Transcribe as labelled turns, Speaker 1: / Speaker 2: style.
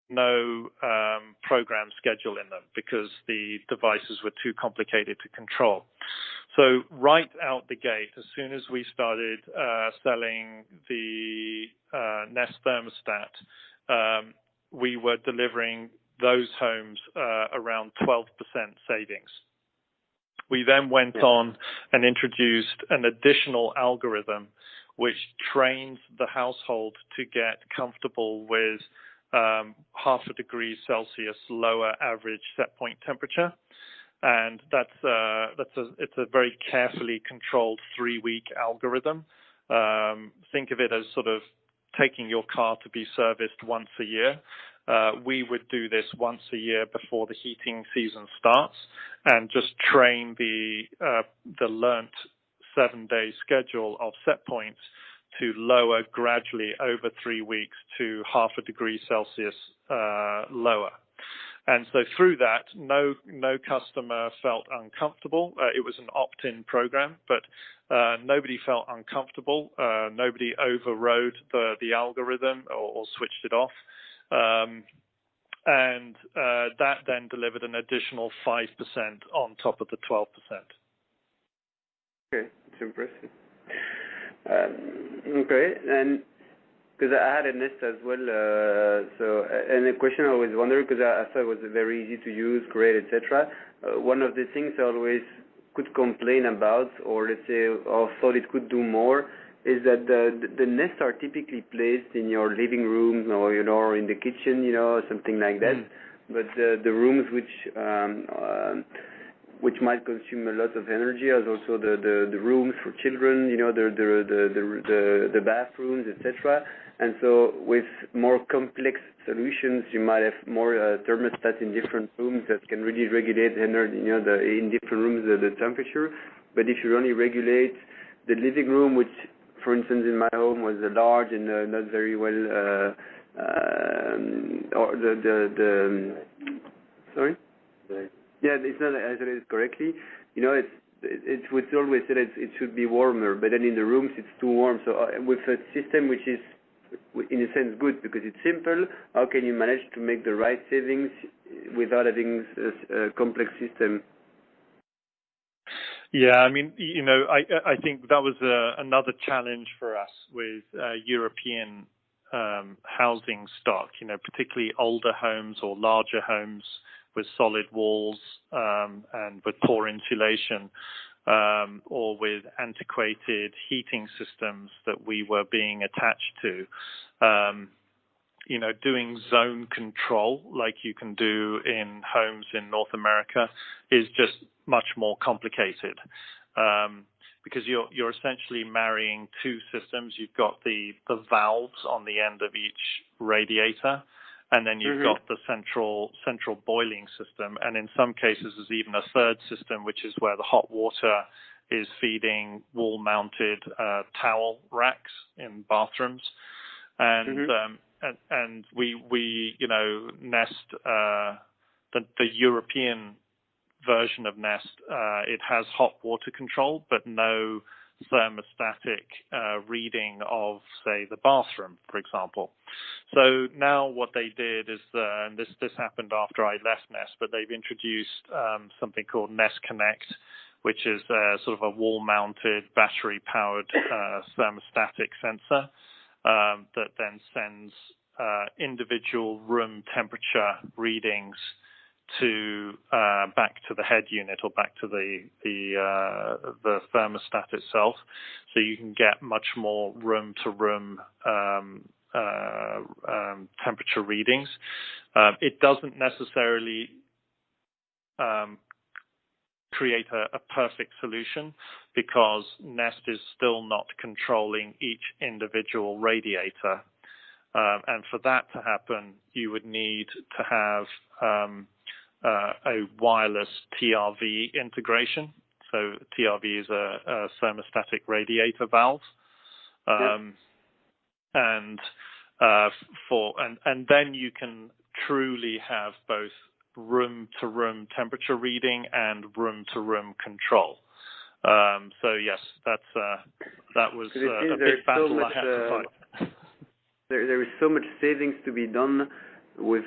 Speaker 1: no program schedule in them because the devices were too complicated to control. So right out the gate, as soon as we started selling the Nest thermostat, we were delivering those homes around 12% savings. We then went on and introduced an additional algorithm which trains the household to get comfortable with half a degree Celsius lower average set point temperature. And it's a very carefully controlled 3-week algorithm. Think of it as sort of taking your car to be serviced once a year. We would do this once a year before the heating season starts, and just train the learnt 7-day schedule of set points to lower gradually over 3 weeks to half a degree Celsius lower. And so through that, no customer felt uncomfortable. It was an opt-in program, but nobody felt uncomfortable. Nobody overrode the algorithm or switched it off. And that then delivered an additional 5% on top of the 12%.
Speaker 2: Okay, it's impressive. Okay, and because I had a Nest as well, and a question I always wondered, because I thought it was very easy to use, great, etc. One of the things I always could complain about, or let's say, or thought it could do more, is that the Nests are typically placed in your living rooms or or in the kitchen, something like that. But the rooms which might consume a lot of energy, as also the rooms for children, the bathrooms, etc. And so with more complex solutions, you might have more thermostats in different rooms that can really regulate energy, in different rooms the temperature. But if you only regulate the living room, which, for instance, in my home was large and not very well, or sorry? Yeah, it's not isolated correctly. It would always say that it should be warmer, but then in the rooms it's too warm. So with a system which is, in a sense, good because it's simple, how can you manage to make the right savings without having a complex system?
Speaker 1: Yeah, I mean, I think that was another challenge for us with European housing stock, particularly older homes or larger homes with solid walls and with poor insulation, or with antiquated heating systems that we were being attached to. Doing zone control like you can do in homes in North America is just much more complicated, because you're essentially marrying two systems. You've got the valves on the end of each radiator, and then you've got the central boiling system, and in some cases there's even a third system, which is where the hot water is feeding wall-mounted towel racks in bathrooms, and we Nest, the European version of Nest, it has hot water control, but no thermostatic reading of, say, the bathroom, for example. So now what they did is, and this happened after I left Nest, but they've introduced something called Nest Connect, which is sort of a wall-mounted, battery-powered thermostatic sensor that then sends individual room temperature readings to back to the head unit or back to the thermostat itself, so you can get much more room-to-room temperature readings. It doesn't necessarily create a perfect solution, because Nest is still not controlling each individual radiator, and for that to happen, you would need to have a wireless TRV integration. So TRV is a thermostatic radiator valve, and then you can truly have both room-to-room temperature reading and room-to-room control. So yes, that was a big battle I had to fight.
Speaker 2: There is so much savings to be done with